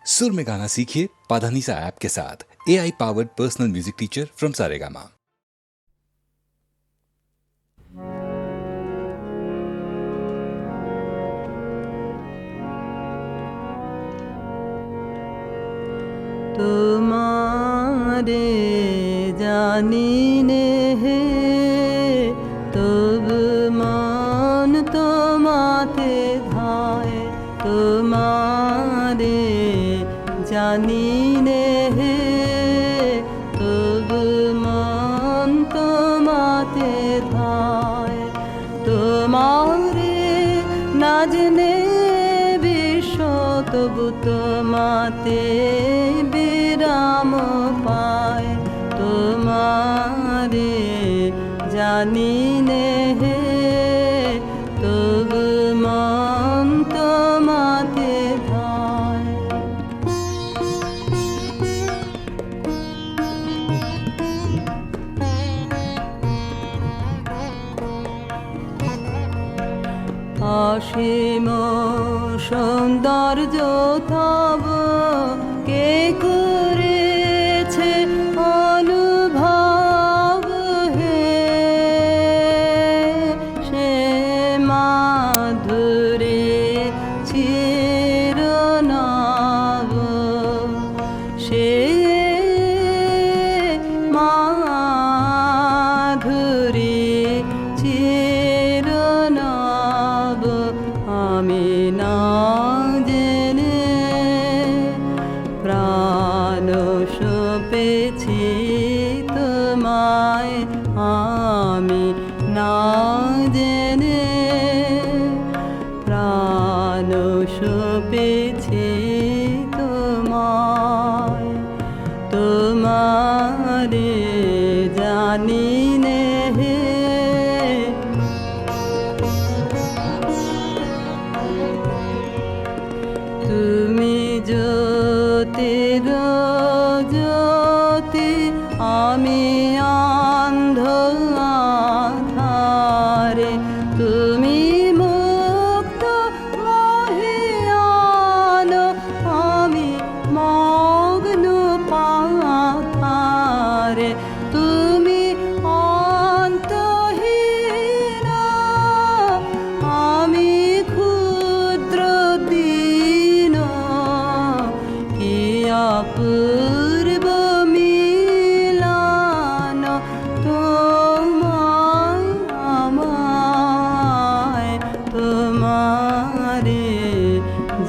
सुर में गाना सीखिए पाधानीसा ऐप के साथ। AI powered personal music teacher from Saregama. तुम्हारे जानिने हे तब मान তোমাতে ধায় तुम्हारे জানিনে হে তব মান তোমাতে ধায় তোমারে নাজনে বিশ্ব তবু তোমাতে বিরাম পায় তোমারে জানিনে হে তব মন তোমাতে ধায় অসীম সৌন্দর্য তব কে করেছে অনুভব হে সে মাধুরী চিরনব সে মাধুরী চিরনব আমি না জেনে প্রাণ সপেছি তোমায় আমি না জেনে প্রাণ সপেছি তোমায় তোমারে জানিনে হে তুমি জ্যোতির জ্যোতি আমি অন্ধ আধারে তুমি মুক্ত মহিয়ান আমি মগ্ন পাথারে তুমি অন্তহীন আমি ক্ষুদ্র দীন কি অপূর্ব মিলন তোমায় আমায় তোমারে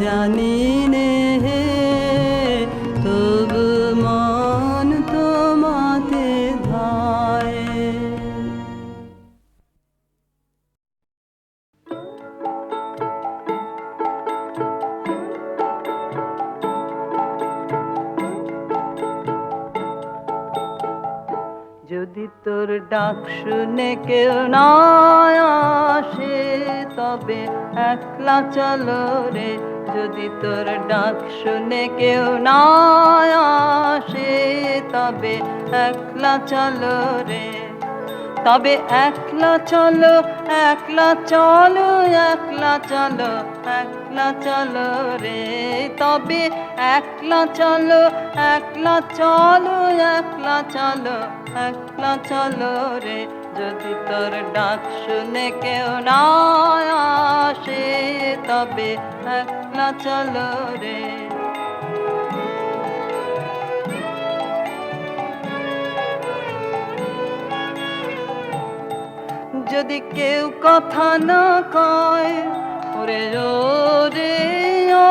জানিনে হে তবু মন তোমাতে ধায় যদি তোর ডাক শুনে কেউ না আসে তবে একলা চলো রে যদি তোর ডাক শুনে কেউ না আসে তবে একলা চলো রে তবে একলা চলো একলা চলো একলা চলো একলা চলো রে তবে একলা চলো একলা চলো একলা চলো একলা চলো রে যদি তোর ডাক শুনে কেউ না আসে তবে একলা চলো রে যদি কেউ কথা না কয় ওরে রে ও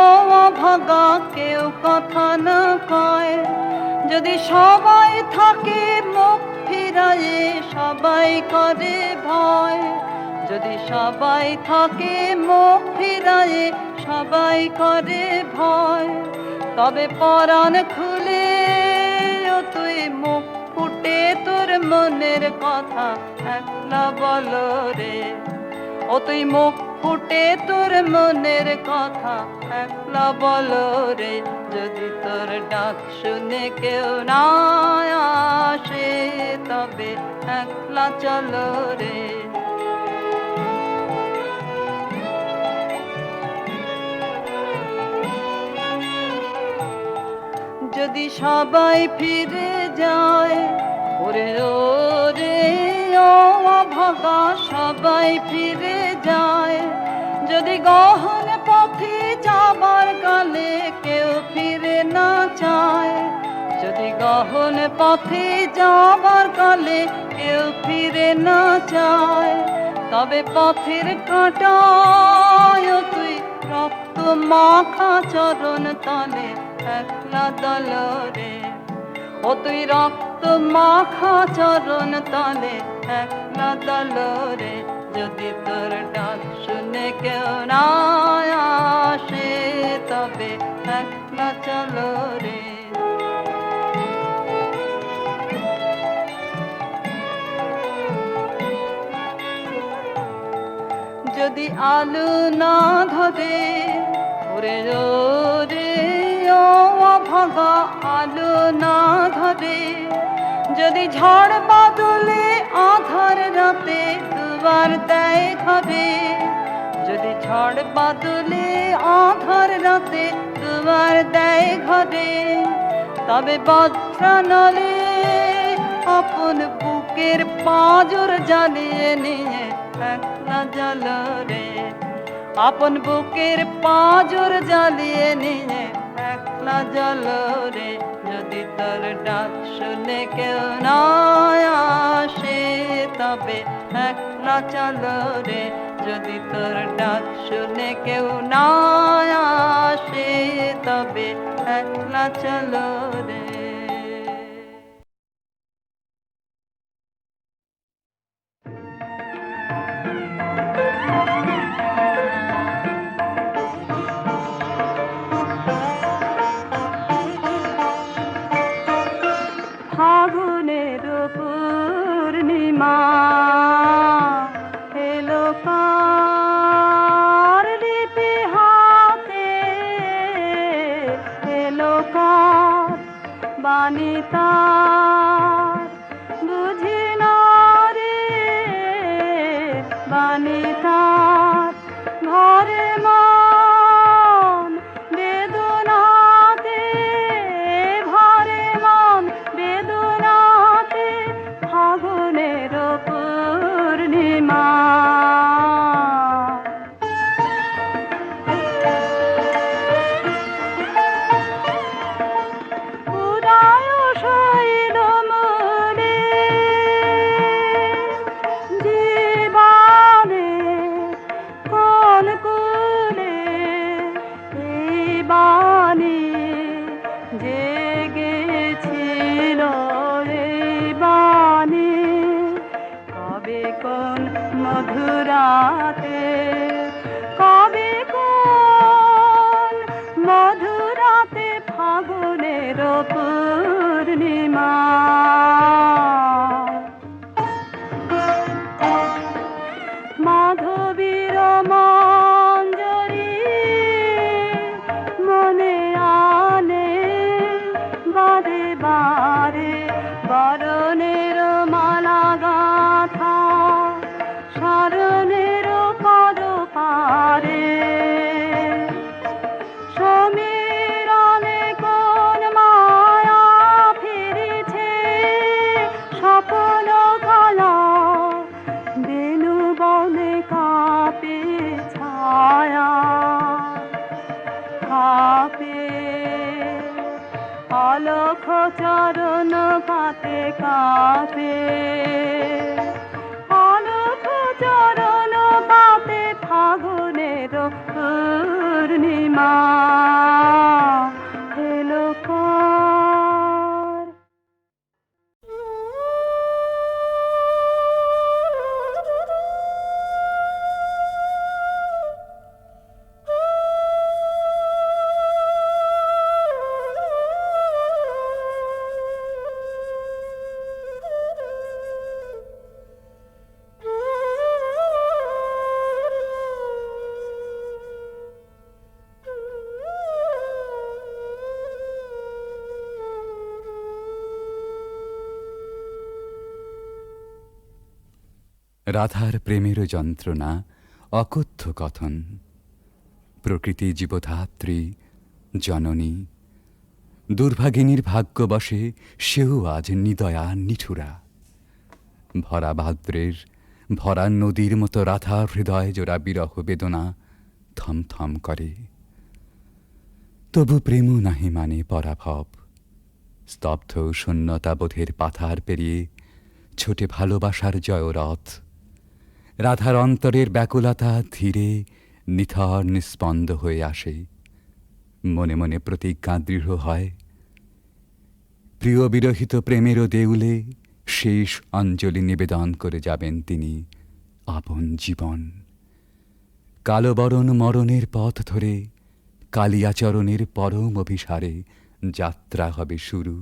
ভাগা কেউ কথা না কয় যদি সবাই থাকে মুখ ফিরায়ে সবাই করে ভয় যদি সবাই থাকে মুখ ফিরায়ে সবাই করে ভয় তবে পরাণ খুলে ও তুই মুখ ফুটে তোর মনের কথা একলা বলো রে ও তুই মুখ ফুটে তোর মনের কথা একলা বলো রে যদি তোর ডাক শুনে কেউ না আসে তবে একলা চলো রে যদি সবাই ফিরে যায়, ওরে ওরে ও অভাগা সবাই ফিরে যায়, যদি গহন পথে যাবার কালে কেউ ফিরে না চায়, যদি গহন পথে যাবার কালে কেউ ফিরে না চায়, তবে পথের কাঁটায় তুই রক্ত মাখা চরণ তলে একলা দলরে, ও তুই রক্ত মাখা চরণ তলে একলা দলরে, যদি তোর ডাক শুনে কেউ না আসে তবে একলা চলো রে। যদি আলো না ধরে, ওরে ওরে ও অভাগা আলো না ধরে, যদি ঝড় বাদলে আধার রাতে দুবার দেয় ঘরে, যদি ঝড় বাদলে আধার রাতে দুবার দেয় ঘরে, তবে বজ্রানলে আপন বুকের পাঁজর জ্বালিয়ে নিয়ে একলা জ্বলরে, আপন বুকের পাঁজর জ্বালিয়ে নিয়ে একলা জ্বলরে, যদি তোর ডাক শুনে কেউ না আসে তবে একলা চলো রে, যদি তোর ডাক শুনে কেউ না আসে তবে একলা চলো রে। ফাগুনের পূর্ণিমা এলো কার লিপি হাতে, এলো কার বাণী তার বুঝি না রে, বাণী তার ঘরে মন বেদনাতে, ঘরে মন বেদনাতে, ফাগুনের পূর্ণিমা। উদয় শৈল মনে জীবনে কোন কুলে এই বাণী জেগেছিল, এই বাণী কবে কোন মধুরাতে, কবে কোন মধুরাতে ফাগুনের পূর্ণিমা। মাধবীর মঞ্জরি মনে আনে বারে বারে, বরণের মালা গাথা শরণের পদ পারে, সমীরণে কোন মায়া ফিরেছে, স্বপ্ন কালা বেনু বনে কাঁপে ছায়া, কাঁপে অলখ চরণ পাতে, কাঁপে অলখ চরণ পাতে, ফাগুনের পূর্ণিমা এলো কার। রাধার প্রেমের যন্ত্রণা অকথ্য কথন, প্রকৃতি জীবধাত্রী জননী, দুর্ভাগিনীর ভাগ্যবশে সেও আজ নিদয়া নিঠুরা। ভরা ভাদ্রের ভরা নদীর মতো রাধার হৃদয় জোড়া বিরহ বেদনা থমথম করে। তবু প্রেমও নাহি মানে পরাভব। স্তব্ধ শূন্যতাবোধের পাথার পেরিয়ে ছোটে ভালোবাসার জয়রথ। রাধার অন্তরের ব্যাকুলতা ধীরে নিথর নিস্পন্দ হয়ে আসে। মনে মনে প্রতিজ্ঞা দৃঢ় হয়, প্রিয় বিরহিত প্রেমেরও দেউলে শেষ অঞ্জলি নিবেদন করে যাবেন তিনি আপন জীবন। কালবরণ মরণের পথ ধরে কালিয়াচরণের পরম অভিসারে যাত্রা হবে শুরু।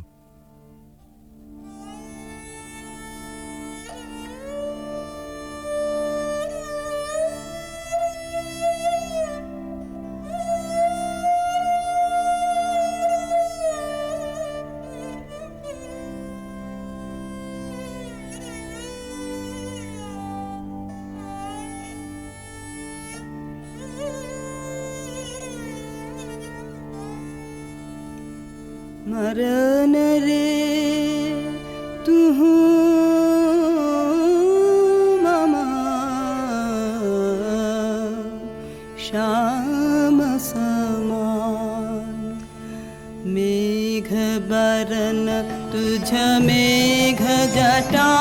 मरन रे तुहु ममा श्याम समान। मेघ बरन तुझ मेघ जटा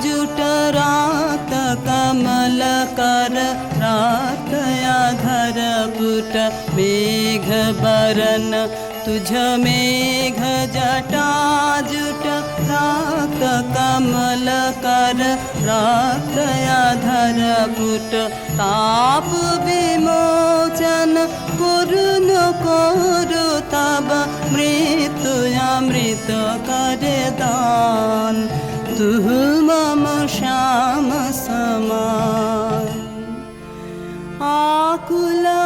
जुट रात कमल कर रात आधर पुट। मेघ बरन तुझ मेघ जटा जुट रात कमल कर रात आधर पुट। ताप विमोचन करुण करु तब मृत्यु अमृत करे दान। तुह मम श्याम समान। आकुला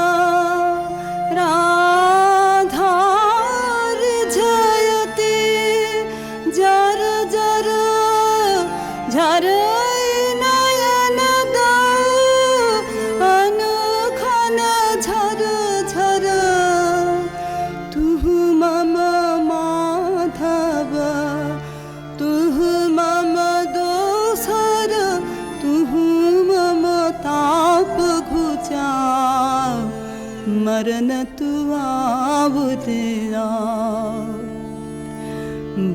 मरन तु आवुतिया।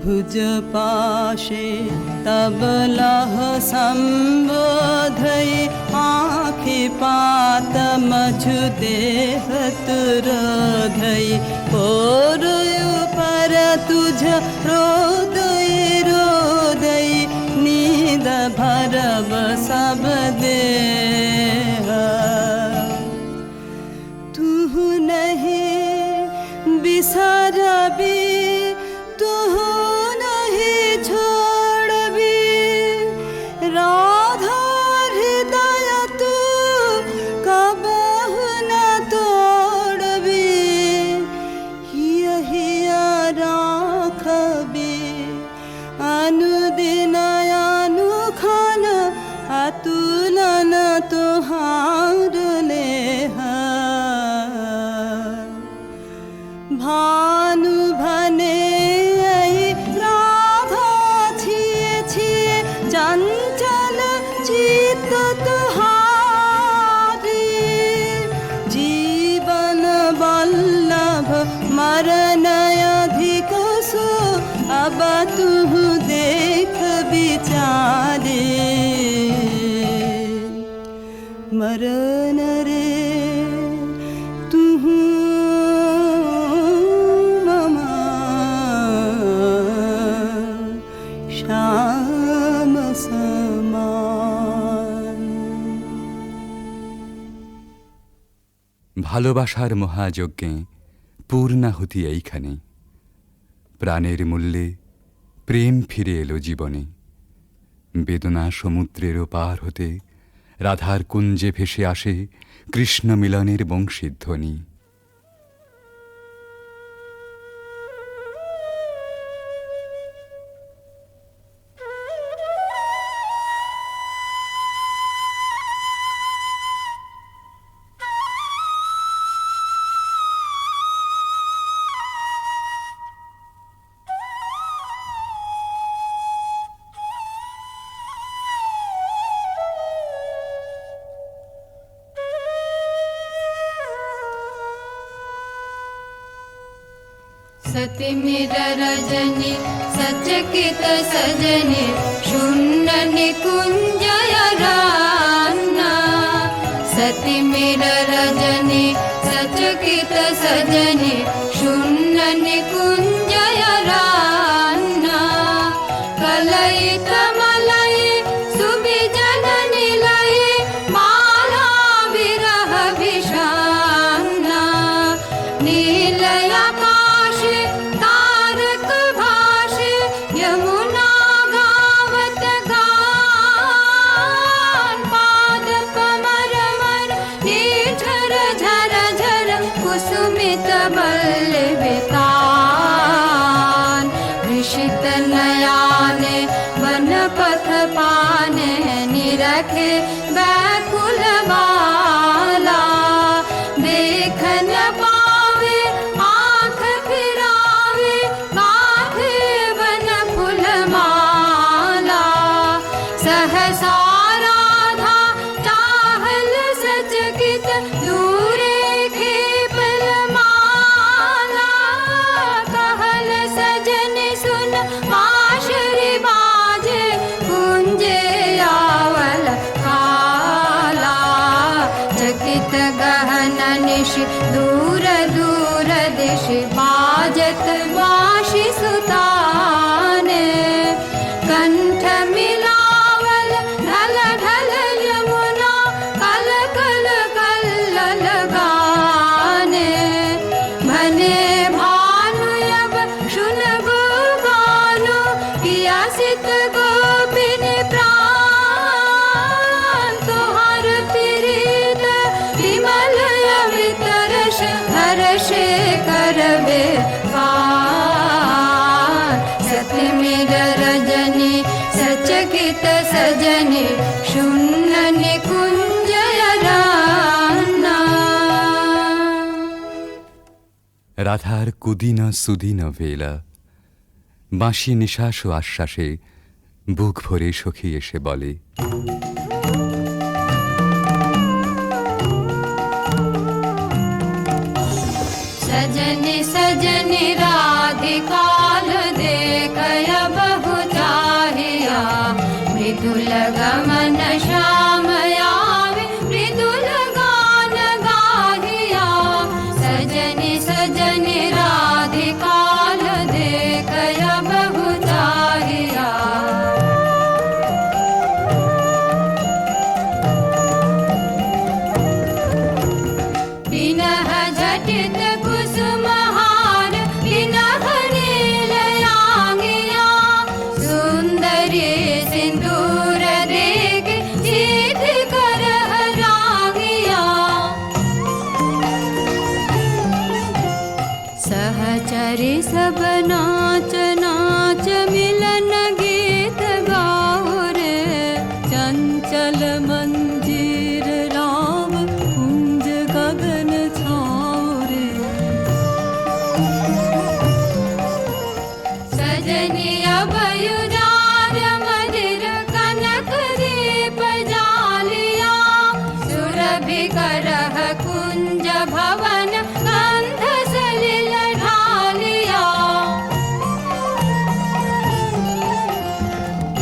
भुज पाशे तब लह संबोधई आँखि पात मझु देह तुरोधई। पोरुयु पर तुझ रोदई रोदई नींद भरब सब देह। बिसरबी तुहु नहीं छोड़बी। राधा हृदय तू कबहु न तोड़बी। हिया हिया राखबी अनुदिन अनुखन अतुलन तुहार लेह। भानु भने राधा छिए छिए चंचल चित्त तुहारी। जीवन वल्लभ मरण अधिक सो अब तुह देख विचारे। मरण रे ভালোবাসার মহাযজ্ঞে পূর্ণাহুতি এইখানে। প্রাণের মূল্যে প্রেম ফিরে এলো জীবনে। বেদনা সমুদ্রের পার হতে রাধার কুঞ্জে ভেসে আসে কৃষ্ণ মিলনের বংশীধ্বনি। सतिमिर रजनी सचकित सजनी शून्य निकुंजय रान्ना सतिमिर रजनी सचकित सजनी शून्य निकुंजय रान्ना कलयित मलय सुविजन निलय माला विरह विषान्ना नीलय आकाश तारक भाष यमुना गावत गान पाद कमरवर निर्झर झर झर कुसुमित बल्लवितान हृषित नयाने वन पथ पाने निरखे व्याकुल बाला देख न पावे आँख फिरावे गाथे वन फूलमाला सहसा राधा चाहल सचकित दूरे खेपल माला कहल सजन सुन बांसुरी बाजे कुंजे आवल काला चकित गहन निश दूर दूर दिश बाजत बांसुरी सुताने कंठ मिलावल ढल ढल यमुना कल कल कल्लल गाने भने भानु अब शुनबु गानो पियासित गोपिनी प्राण तुहार प्रीत विमल अवितरश हर्षे करबे पार सतिमिर रजनी सचकित सजनी शून्य निकुंजय रान्ना রাধার কুদিন সুদিন বেলা বাঁশি নিঃশ্বাস ও আশ্বাসে বুক ভরে সখী এসে বলে सजनी सजनी राधिकाल देखय बहु चाहिया मृदुल गमन श्याम आवे मृदुल गान गाहिया सजनी सजनी राधिकाल देखय बहु चाहिया विनह झटित कुसुमहार विनह नीलयांगिया सुंदरी सिंदूर देख सीध कर रागिया सहचरी सब नाच नाच मिलन गीत गाओ रे चंचल मंजीर राम कुंज गगन छाओ रे सजनी अभयुदार मदिर कनक दीप जालिया सुरभि करह कुंज भवन गंध सलिल ढालिया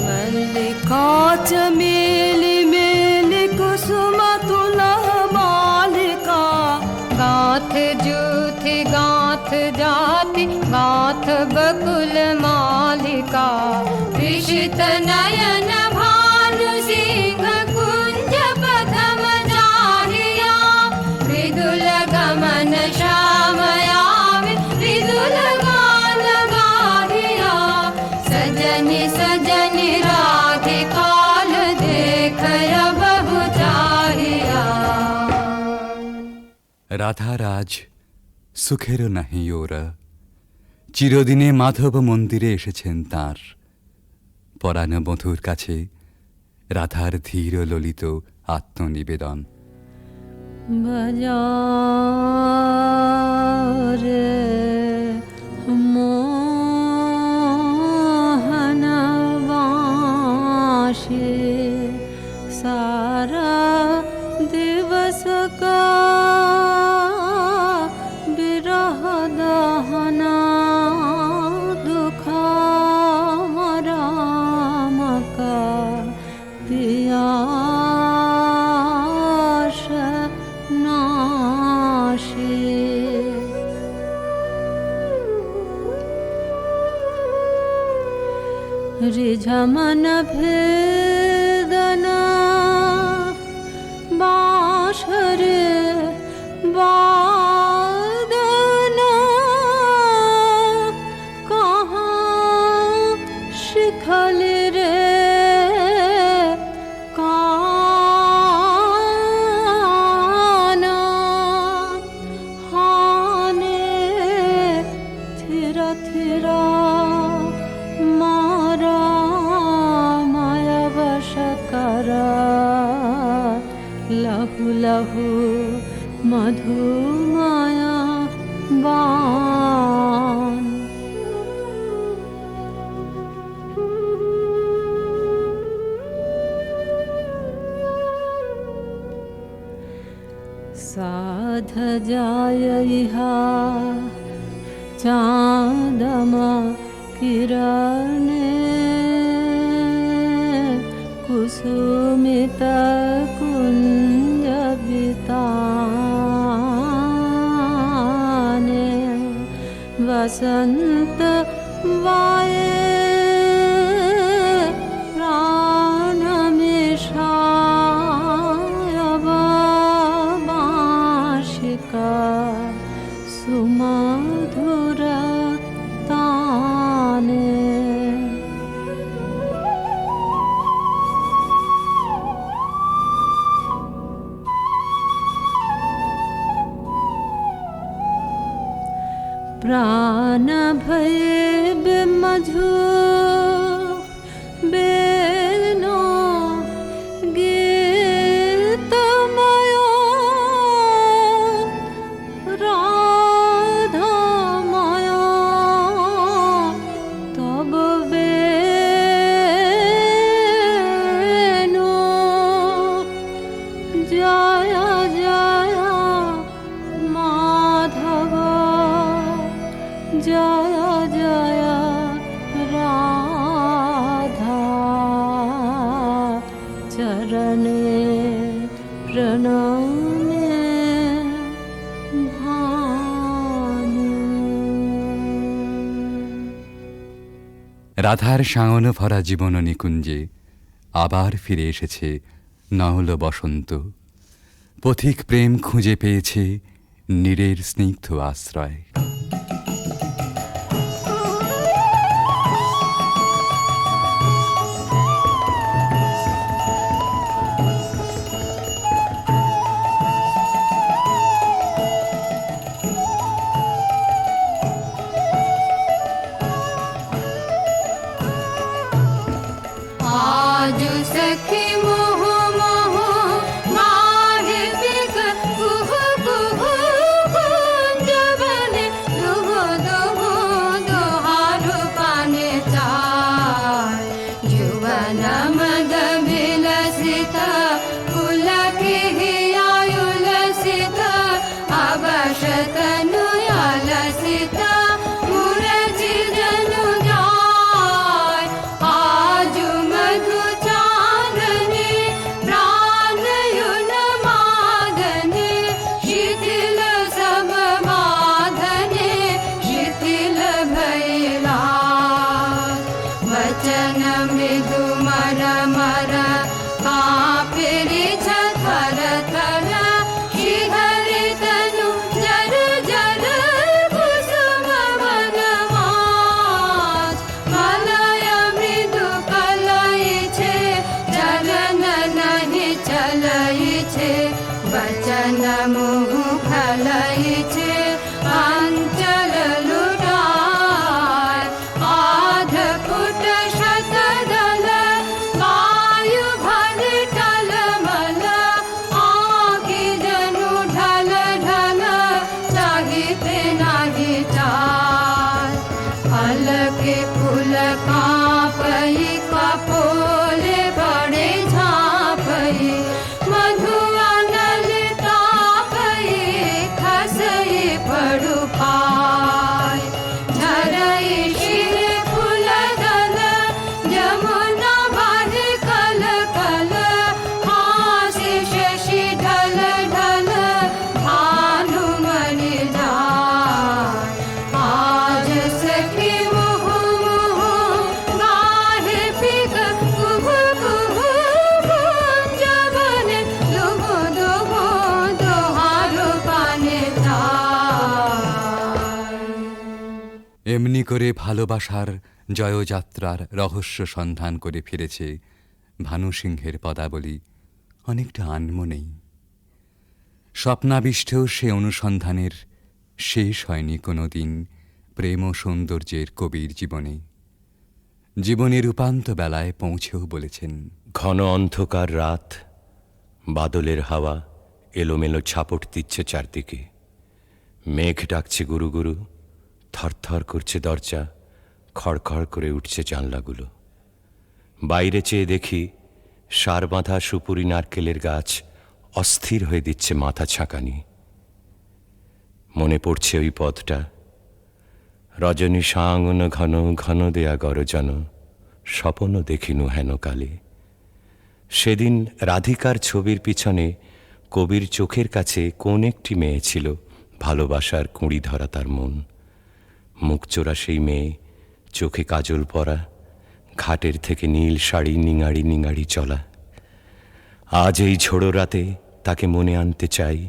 मल्लिका चमेली मेली कुसुम तुलह मालिका गाथ जूथि गाथ जाति गाथ बकुल मालिका ऋषित नयन भानु सिंह कुंज पथम चाहिया मृदुल गमन श्याम आवे मृदुल गान गाहिया सजनी सजनी राधिकाल देखय बहु चाहिया রাধার আজ সুখেরও নাহি ওরা চিরদিনে মাধব মন্দিরে এসেছেন তাঁর পরাণ বধূর কাছে রাধার ধীর ললিত আত্মনিবেদন বাজারে মোহন বাঁশি सारा दिवस का विरह दहना রিঝামন ভেদনা বাঁশরে বাদনা কहाँ শিখল রে কানা হানে থিরা থিরা মারা মায়া বশকরা লহু লহু মধু মায়া বান साध जाय इहा चाँदमा किरणे कुसुमित कुंज बिताने वसंत वाये प्राण सुमधुर ताने प्राण भय मधु बेनो गीतमयो राधामयो तब बेनो जय जय माधव जय जय राधा चरणे प्रणामे भानु। রাধার শাওন ভরা জীবন নিকুঞ্জে আবার ফিরে এসেছে নহল বসন্ত। পথিক প্রেম খুঁজে পেয়েছে নীরের স্নিগ্ধ আশ্রয়। आज सखी मोह मोह माहे बिग कुह कुह कुंज बने दुह दुह दुहारु पाने चार जुवन मद विलसित पुलक हियायुलसित अवशत नुयालसित मुरजी जनु जाय आजु मधु चांदनी प्राणयुन मादने शिथिल सब बाधने शिथिल भैला वचन मृदु मर मर कापिरि थर थर शिहरि तनु जर जर कुसुम वनमास मलय मृदु कलई छे चलन नहीं चलई छे वचन मुह खलई छे अंचल लुटाय आध फुट शतदल वायु भर टलमल आगे जनु ढल ढल चाहिते नाही चार फल के फूल कांपई कपोले बड़े झांपई मधु अनल तापई खसई पड़ु पाय झरई शिर फूल दल जमुना भर कल कल हासि शशि ढल ढल भानुमणि जाय आज सखी मुह मुह गाहे করে ভালোবাসার জয়যাত্রার রহস্য সন্ধান করে ফিরেছে ভানু সিংহের পদাবলী অনেকটা আনমনেই। স্বপ্নাবিষ্টেও সে অনুসন্ধানের শেষ হয়নি কোনো দিন প্রেম ও সৌন্দর্যের কবির জীবনে। জীবনের উপান্ত বেলায় পৌঁছেও বলেছেন, ঘন অন্ধকার রাত, বাদলের হাওয়া এলোমেলো ছাপট দিচ্ছে চারদিকে, মেঘ ডাকছে গুরু গুরু, থরথর করছে দরজা, খড়খড় করে উঠছে জানলাগুলো। বাইরে চেয়ে দেখি সার বাঁধা সুপুরি নারকেলের গাছ অস্থির হয়ে দিচ্ছে মাথা ছাঁকানি। মনে পড়ছে ওই পথটা, রজনী সাঙ্গন ঘন ঘন দেয়া গরজন, স্বপন দেখিনু হেন কালে। সেদিন রাধিকার ছবির পিছনে কবির চোখের কাছে কোন একটি মেয়ে ছিল ভালোবাসার কুঁড়ি ধরা তার মন। মুখচোরা সেই মেয়ে, চোখে কাজল পরা, ঘাটের থেকে নীল শাড়ি নিঙাড়ি নিঙাড়ি চলা। আজ এই ঝোড়ো রাতে তাকে মনে আনতে চাই,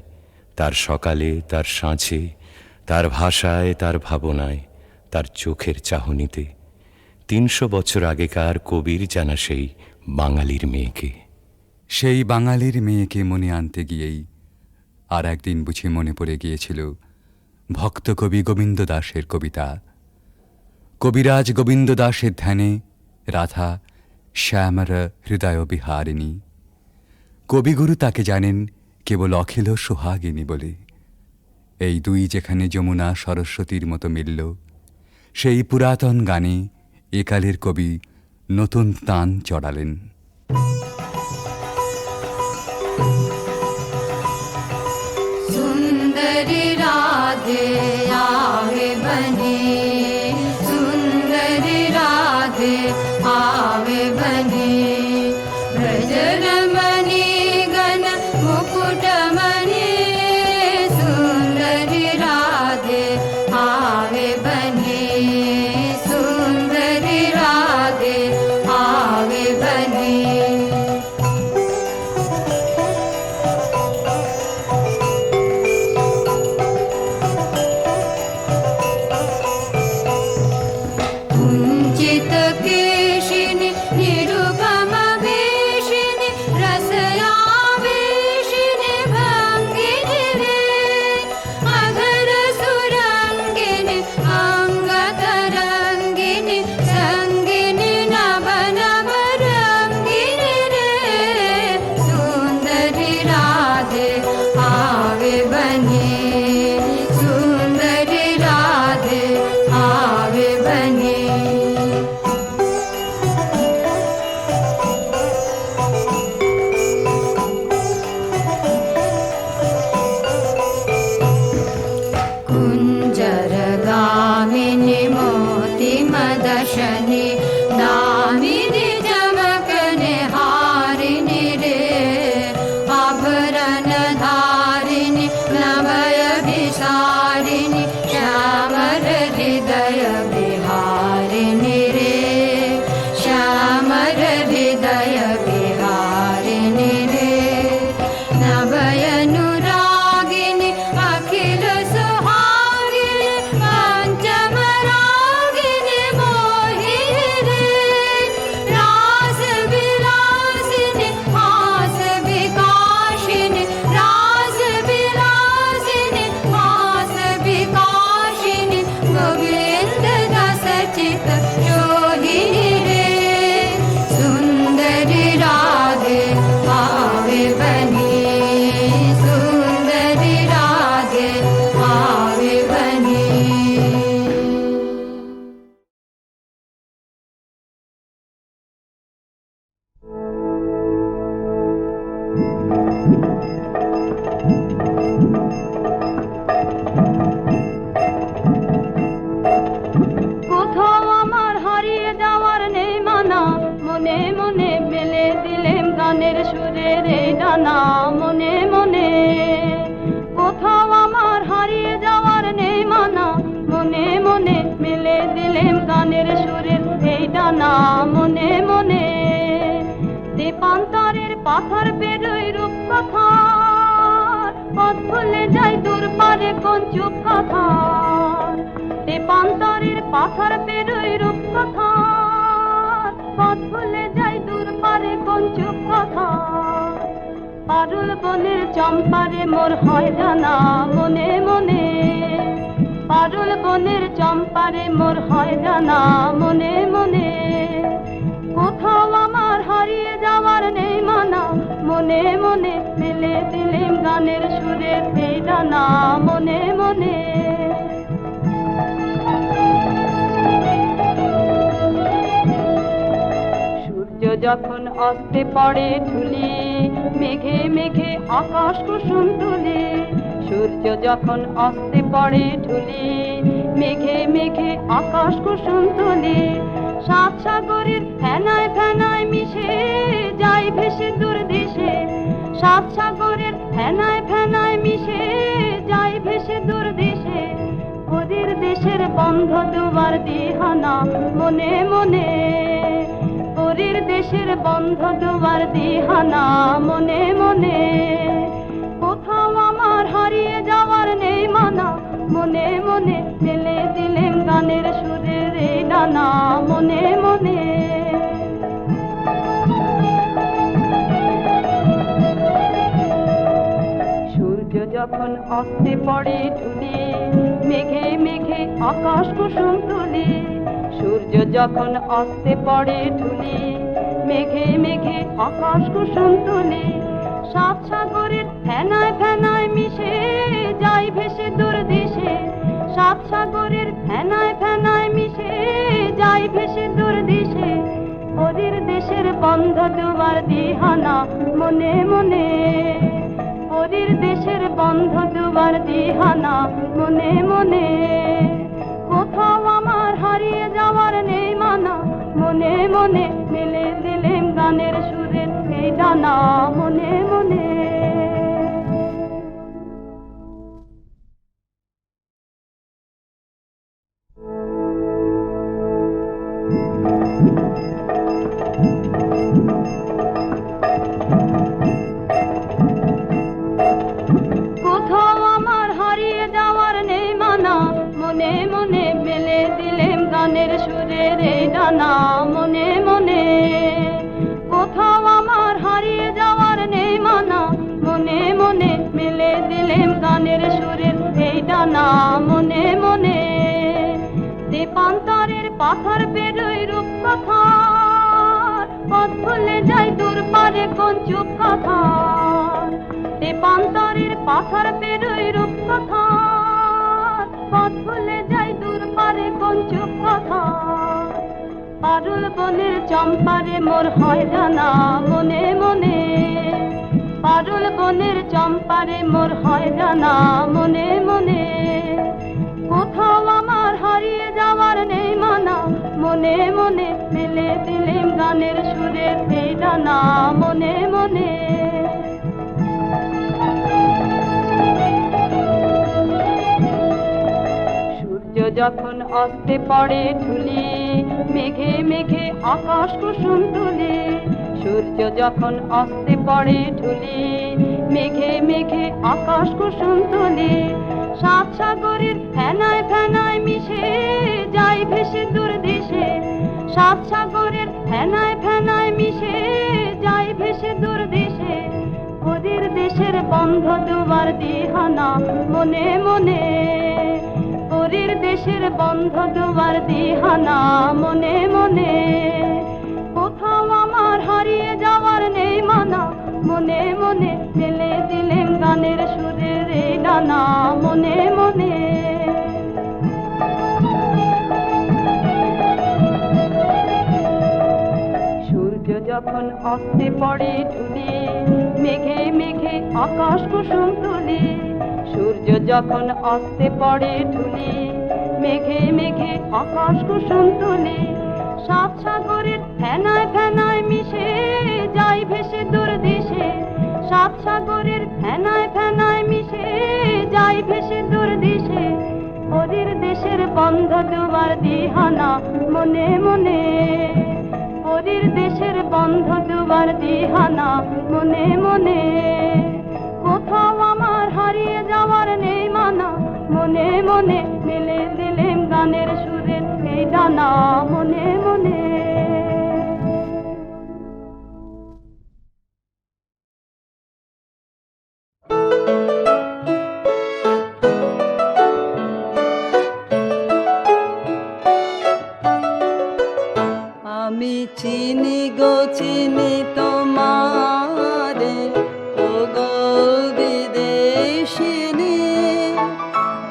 তার সকালে, তার সাঁঝে, তার ভাষায়, তার ভাবনায়, তার চোখের চাহনিতে। ৩০০ বছর আগেকার কবির জানা সেই বাঙালির মেয়েকে। সেই বাঙালির মেয়েকে মনে আনতে গিয়েই আর একদিন বুঝি মনে পড়ে গিয়েছিল ভক্ত কবি গোবিন্দ দাসের কবিতা। কবিরাজ গোবিন্দ দাসের ধ্যানে রাধা শ্যামর হৃদয় বিহারিণী। কবিগুরু তাকে জানেন কেবল অখিল সোহাগিনী বলে। এই দুই যেখানে যমুনা সরস্বতীর মতো মিলল, সেই পুরাতন গানে একালের কবি নতুন তান চড়ালেন। सुंदरी राधे आवे बने, सुंदरी राधे आवे बने, ब्रजरमणि गण मुकुटमणि, सुंदरी राधे आवे बने, सुंदरी राधे आवे बने। कुञ्चित केशिनि निरुपम वेशिनि रसयावेशिनि भङ्गिनि रे, अधर सुरङ्गिनि अङ्गतरङ्गिनि सङ्गिनि नव नव रङ्गिनि रे, सुन्दरि राधे आवे बने, सुन्दरि राधे आवे बने। कुञ्जरगामिनि मोतिमदशनि दामिनि चमकने हारिणि रे, आभरणधारिणि नभयभिसारिणि श्यामर हृदय विहारिणि रे, श्यामर हृदय विहारिणि रे, नभयनुरागिनि अखिल सुहागिनि पञ्चमरागिनि मोहि रे, रास विलासिनि हास विकाशिनि, रास विलासिनि हास विकाशिनि, गोविन्द दास चित शोभिनि रे, सुन्दरि राधे आवे बने, सुन्दरि राधे आवे बने। কোথাও আমার হারিয়ে যাওয়ার নেই মানা, মনে মনে মেলে দিলেম গানের সুরের এই ডানা, মনে মনে। কোথাও আমার হারিয়ে যাওয়ার নেই মানা, মনে মনে মেলে দিলেম গানের সুরের এই ডানা, মনে মনে। দীপান্তরের পাথর পেরোই রূপকথার, পথ ভুলে যাই দূর পারে কোন চুপ কথার। দীপান্তরের পাথর পেরোই রূপ কথা, পথ ভুলে যাই দূর পারে কোন চুপ কথা। পারুল বনের চম্পারে মোর হয় জানা মনে মনে, পারুল বনের চম্পারে মোর হয় জানা মনে মনে। কোথাও আমার হারিয়ে যাওয়ার নেই মানা, মনে মনে মেলে দিলেম গানের সুরে এই ডানা মনে মনে। সূর্য যখন অস্তে পড়ে ঢুলি, মেঘে মেঘে আকাশ কুসুম তুলি। সূর্য যখন অস্তে পড়ে ঢুলি, মেঘে মেঘে আকাশ কুসুম তুলি। সাত সাগরের ফেনায় ফেনায় মিশে যাই ভেসে দূর দেশে, সাত সাগরের ফেনায় ফেনায় মিশে যাই ভেসে দূর দেশে। ওদের দেশের বন্ধ দুয়ার দিহানা মনে মনে, ওদের দেশের বন্ধ দুয়ার দিহানা মনে মনে। কোথাও আমার হারিয়ে যাওয়ার নেই মানা, মনে মনে মেলে দিলেম গানের সুরের এই ডানা মনে মনে। সূর্য যখন অস্তে পড়ে ঢুলি, মেঘে মেঘে আকাশ কুসুম তুলি। সূর্য যখন অস্তে পড়ে ঢুলি, মেঘে মেঘে আকাশ কুসুম তুলি। সাত সাগরের ফেনায় ফেনায় মিশে যাই ভেসে দূর দেশে, সাত সাগরের ফেনায় ফেনায় মিশে যাই ভেসে দূর দেশে। ওদের দেশের বন্ধ দুয়ার দিহানা মনে মনে, ওদের দেশের বন্ধ দুয়ার দিহানা মনে মনে। কোথাও আমার হারিয়ে যাওয়ার নেই মানা, মনে মনে মেলে দিলেম গানের সুরের এই ডানা মনে মনে। কোথাও আমার হারিয়ে যাওয়ার নেই মানা, মনে মনে মেলে দিলেম গানের সুরের এই ডানা মনে মনে। কোথাও আমার হারিয়ে যাওয়ার নেই মানা, মনে মনে মেলে দিলেম গানের সুরের এই ডানা মনে মনে। দেপান্তরের পাথর পেরোই রূপ কথা, পথ ভুলে যাই দূর পারে কোন চুপ কথা। দেপান্তরের পাথর পেরোই রূপ কথা, পথ ভুলে যাই দূর পারে কোন চুপ কথা। পারুল বনের চম্পারে মোর হয় জানা মনে মনে, পারুল বনের চম্পারে মোর হয় জানা মনে মনে। কোথাও আমার হারিয়ে যাওয়ার নেই মানা, মনে মনে মেলে দিলেম গানের সুরের এই ডানা মনে মনে। সূর্য যখন অস্তে পড়ে ঢুলি, মেঘে মেঘে আকাশ কুসুম তুলি। সূর্য যখন অস্তে পড়ে ঢুলি, মেঘে মেঘে আকাশ কুসুম তুলি। সাত সাগরের ফেনায় ফেনায় মিশে যাই ভেসে দূর দেশে, সাত সাগরের ফেনায় ফেনায় মিশে যাই ভেসে দূর দেশে। ওদের দেশের বন্ধ দুয়ার দিহানা মনে মনে, ওদের দেশের বন্ধ দুয়ার দিহানা মনে মনে। কোথাও আমার হারিয়ে যাওয়ার নেই মানা, মনে মনে মেলে দিলেম গানের সুরের এই ডানা মনে মনে। সূর্য যখন অস্তে পড়ে ঢুলি, মেঘে মেঘে আকাশ কুসুম তুলি। সূর্য যখন অস্তে পড়ে ঢুলি, মেঘে মেঘে আকাশ কুসুম তুলি। সাত সাগরের ফেনায় ফেনায় মিশে যাই ভেসে দূর দেশে, সাত সাগরের ফেনায় ফেনায় মিশে যাই ভেসে দূর দেশে। ওদের দেশের বন্ধ দুয়ার দিহানা মনে মনে, ওদের দেশের বন্ধ দুয়ার দিহানা মনে মনে। কোথাও আমার হারিয়ে যাওয়ার নেই মানা, মনে মনে মেলে দিলেম গানের সুরে এই ডানা মনে মনে। আমি চিনি গো চিনি তোমারে, ও গো বিদেশিনী,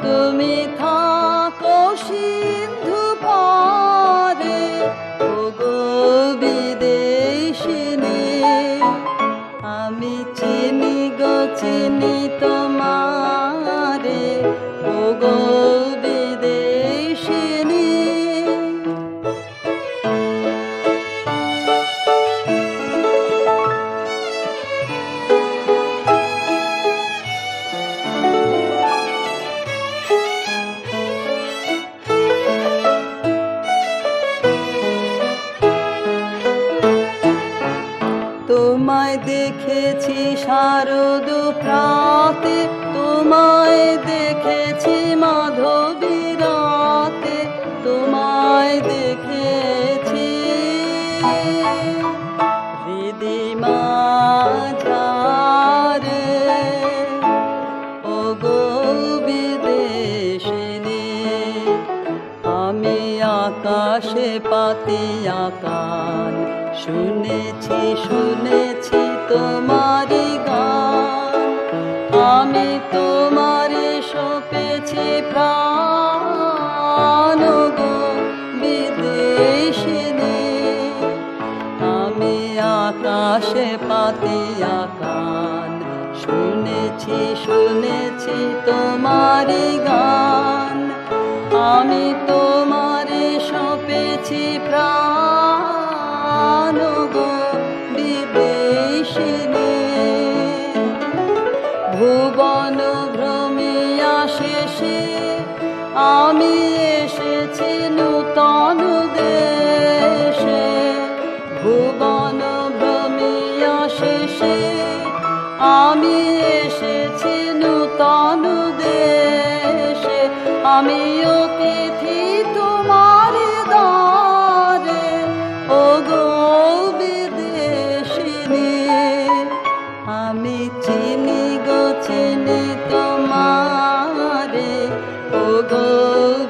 তুমি থাকো সিন্ধু পারে, ও গো বিদেশিনী। আমি চিনি গো চিনি তোমারে, ও গো বিদেশিনী। তোমায় দেখেছি শারদ প্রাতে, তোমায় দেখেছি মাধবী রাতে, তোমায় দেখেছি হৃদিমা ঝারে, ও গো বিদেশিনী। আমি আকাশে পাতিয়া কান, শুনেছি শুনেছি তোমারি গান। আমি তোমারে সপেছি প্রাণ, গো বিদেশিনী। আমি আকাশে পাতিয়া কান, শুনেছি শুনেছি তোমারি গান। আমি তোমারে সপেছি প্রাণ, গো বিদেশিনী। ভুবন ভ্রমিয়া শেষে আমি এসেছি নূতন দেশে। ভুবন ভ্রমিয়া শেষে আমি এসেছি নূতন দেশে। আমি অতিথি তোমার দ্বারে, ও গো বিদেশিনী। আমি চিনি গো চিনি তোমারে, ও গো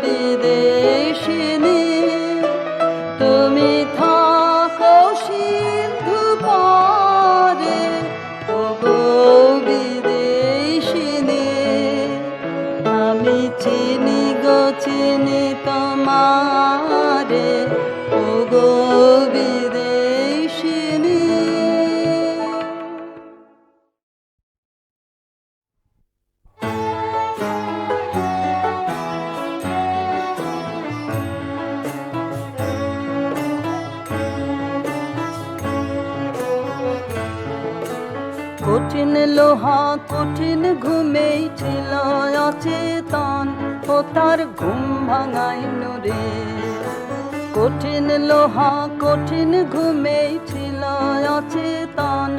বিদেশিনী। তুমি থাকো সিন্ধু পারে, ও গো বিদেশিনী। আমি চিনি গো চিনি তোমারে, ও গো বিদেশিনী। কঠিন লোহা কঠিন ঘুমেই ছিল অচেতন, ও তার ঘুম ভাঙাইল রে। কঠিন লোহা কঠিন ঘুমেই ছিল অচেতন,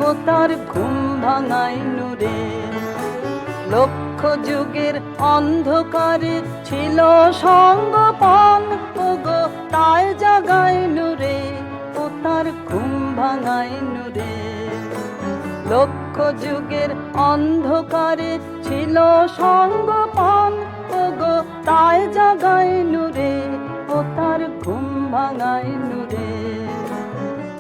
ও তার ঘুম ভাঙাইল রে। লক্ষ যুগের অন্ধকারে ছিল সঙ্গপান, ও গো তাই জাগাইল রে, ও তার ঘুম ভাঙাইল রে। লক্ষ যুগের অন্ধকারে ছিল সঙ্গপান, ও গো তাই জাগাইল রে, ও তার ঘুম ভাঙাইল রে।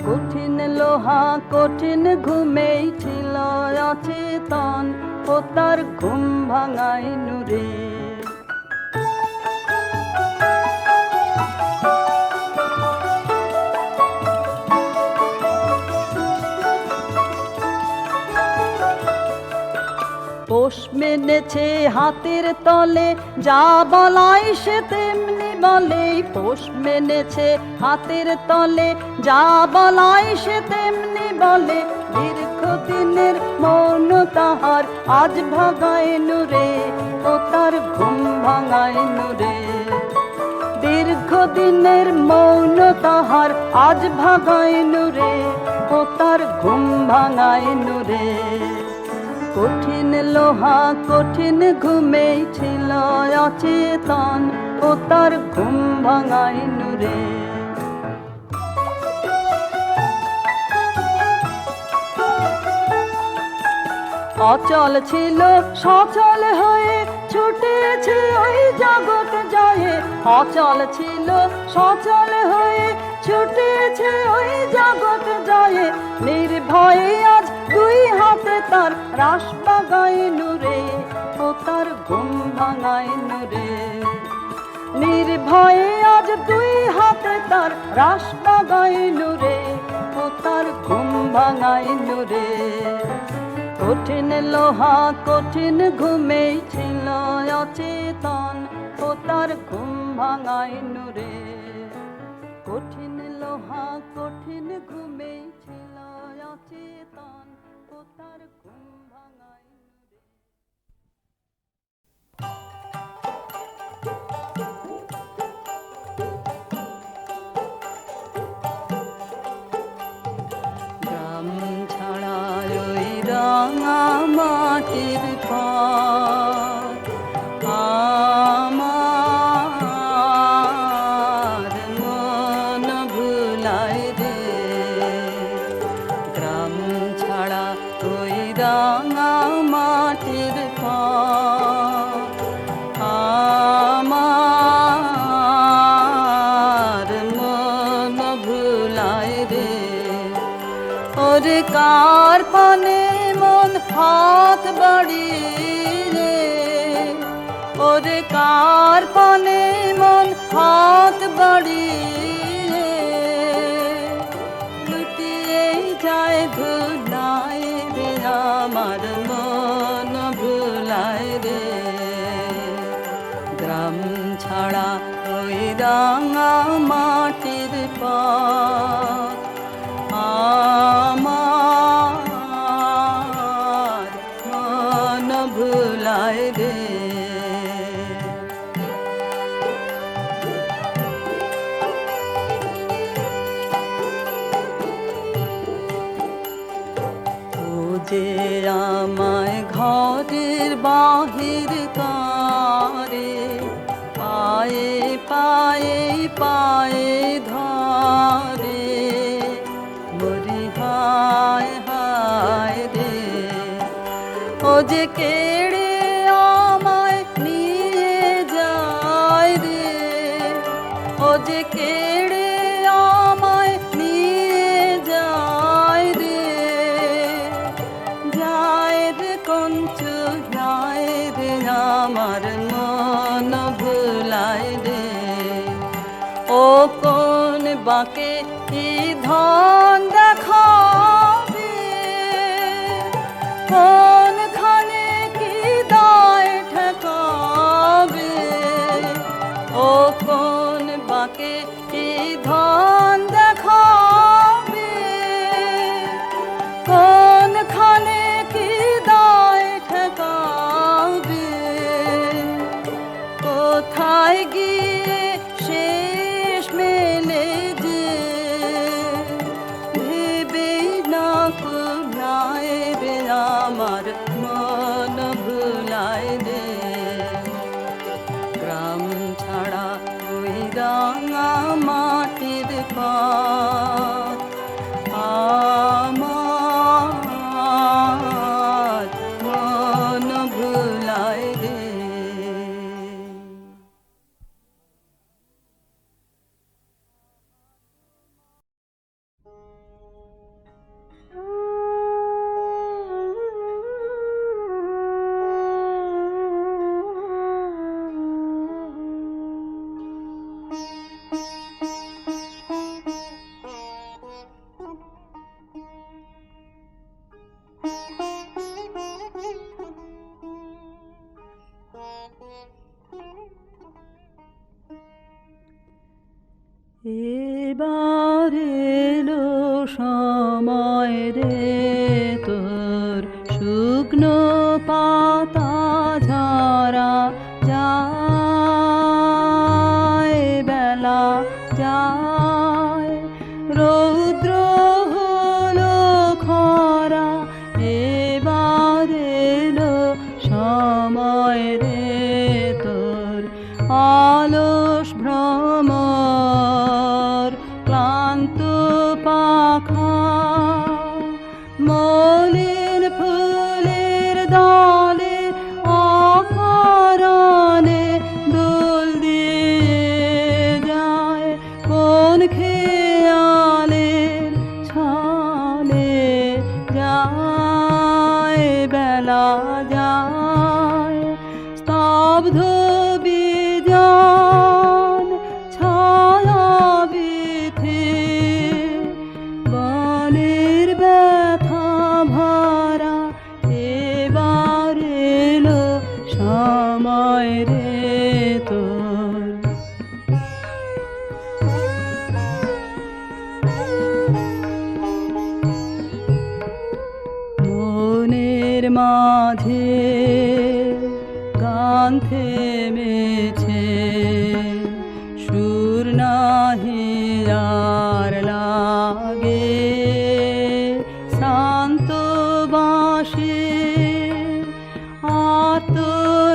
কঠিন লোহা কঠিন ঘুমেই ছিল অচেতন, ও তার ঘুম ভাঙাইল রে। পোষ মেনেছে হাতের তলে, যা বলাই সে তেমনি বলে। পোষ মেনেছে হাতের তলে, যা বলাই সে তেমনি বলে। দীর্ঘদিনের মৌন তাহার আজ ভাঙাইল রে, ও তার ঘুম ভাঙাইল রে। দীর্ঘদিনের মৌন তাহার আজ ভাঙাইল রে, ও তার ঘুম ভাঙাইল রে। কঠিন লোহা কঠিন ঘুমেই ছিল অচেতন, ও তার ঘুম ভাঙাই নূরে। অচল ছিল সচল হয়ে ছুটেছে ওই জগৎ জয়ে, অচল ছিল সচল হয়ে ছুটেছে ওই জগৎ জয়ে। নির্ভয়ে আজ দুই হাতে তার রাস বাগায় নূরে, ও তার ঘুম ভাঙায় নূরে। নির্ভয়ে আজ দুই হাতে তার রাস বাগায় নূরে, ও তার ঘুম ভাঙায় নূরে। কঠিন লোহা কঠিন ঘুমেই ছিল অচেতন, ও তার ঘুম ভাঙায় নূরে। কঠিন লোহা কঠিন ঘুমেই ছিল অচেতন, ও তার ঘুম ভাঙায় নূরে। গ্রাম ছাড়া ওই রাঙা মাটির পথ আমার মন ভুলায় রে। গ্রাম ছাড়া ওই রাঙা মাটির পথ আমার মন ভুলায় রে। ওরে কার পানে মন হাত বাড়িয়ে, ওরে কার পানে মন হাত বাড়িয়ে। লুটিয়ে যায় ধুলায় রে, আমার মন ভুলায় রে। গ্রাম ছাড়া ওই রাঙা মাটির পথ আমার মন ভুলায় রে। ও যে আমায় ঘরের বাহির করে, পায়ে পায়ে পায়ে ধরে। মরি হায় হায় রে, ও যে কেড়ে আমায় নিয়ে যায় রে। ও যে কেড়ে আমায় নিয়ে যায় রে। যায় রে কঞ্চু যায় রে, আমার মন ভুলায় রে। ও কোন বাঁকে কি ধন দেখাবে, কোনখানে কি দায় ঠেকাবে। ও কোন বাঁকে কি ধন দেখাবে, কোনখানে কি দায় ঠেকাবে। কোথায় গিয়ে শেষ মেলে যে, ভেবে না কুলায় রে, আমার মন ভুলায় রে। গ্রাম ছাড়া ওই রাঙা মাটির পথ আমার মন ভুলায় রে। এবার এলো সময় রে তোর, শুকনো পাতা ঝরা যায়, বেলা যায়, রৌদ্র হলো খরা। এবার মাঝে গান থেমেছে, সুর নাহি আর লাগে, শান্ত বাঁশি আত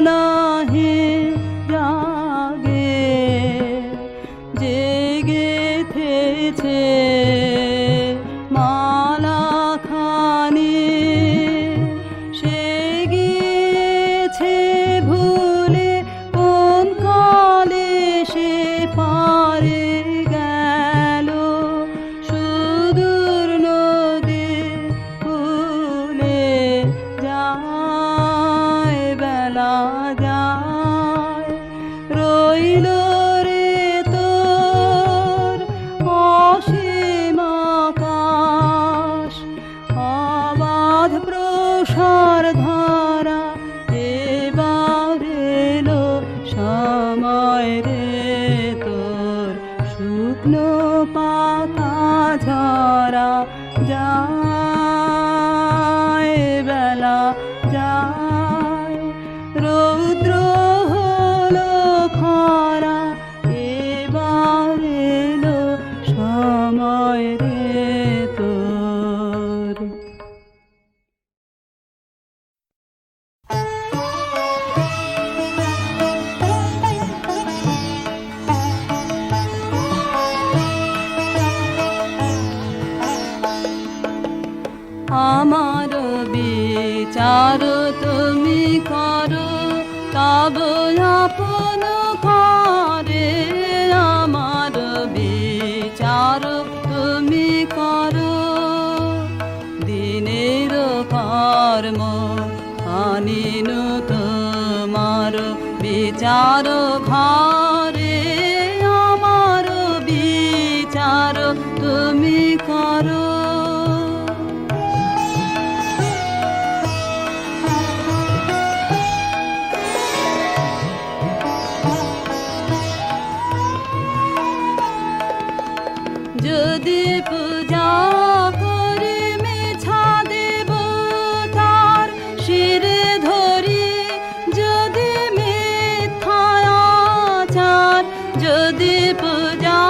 নাহি জাগে, জেগেছে মালা খানি, সে গিয়েছে ভুলে কোন কালে সে পারে গেল, সুদূর নদী ভুলে যায়, বেলা যায়, রইল রে তোর অসীম আকাশ, অবাধ প্রসার ধারা, এবার এলো সময় রে তোর, শুকনো পাতা ঝরা যায়, বেলা যায়, রৌদ্র হলো খরা, এবার এলো সময় রে তোর। আমার বিচার তুমি করো, তব আপন ঘরে, আমার বিচার তুমি করো, দিনের কর্ম আনিনু তোমার বিচার ঘরে, আমার বিচার তুমি করো। যদি পূজা করি মিছা দেব তার শিরে ধরি, যদি মিথ্যাচার, যদি পূজা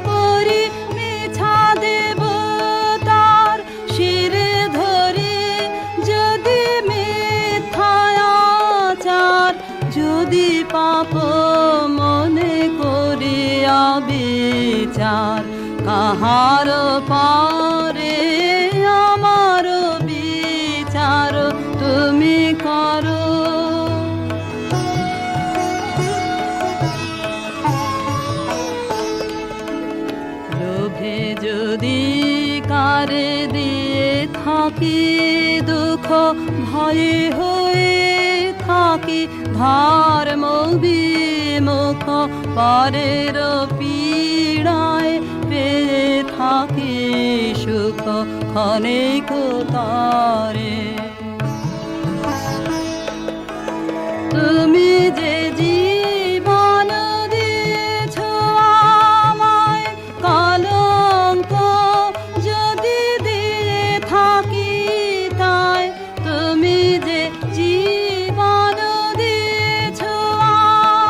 করি মিছা দেব তার শিরে ধরি, যদি মিথ্যাচার, যদি পাপ মনে করি বিচার, কাহার পারে আমার বিচার তুমি করো। লোভে যদি কারে দিয়ে থাকি দুঃখ, ভয়ে হয়ে থাকি ধর্ম বিমুখ, পরের পীড়ায় পেয়ে থাকি সুখ ক্ষণিক তারে, তুমি যে জীবন দিয়েছ আমায়, কলঙ্ক যদি দিয়ে থাকি তাই, তুমি যে জীবন দিয়েছ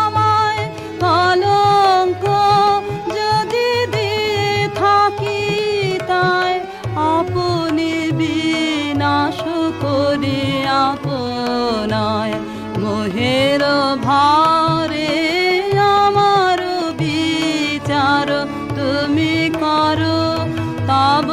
আমায়, কলঙ্ক যদি দিয়ে থাকি তাই, আপনি বিনাশ করি আপনায়, মোহের ভারে আমার বিচার তুমি করো, তব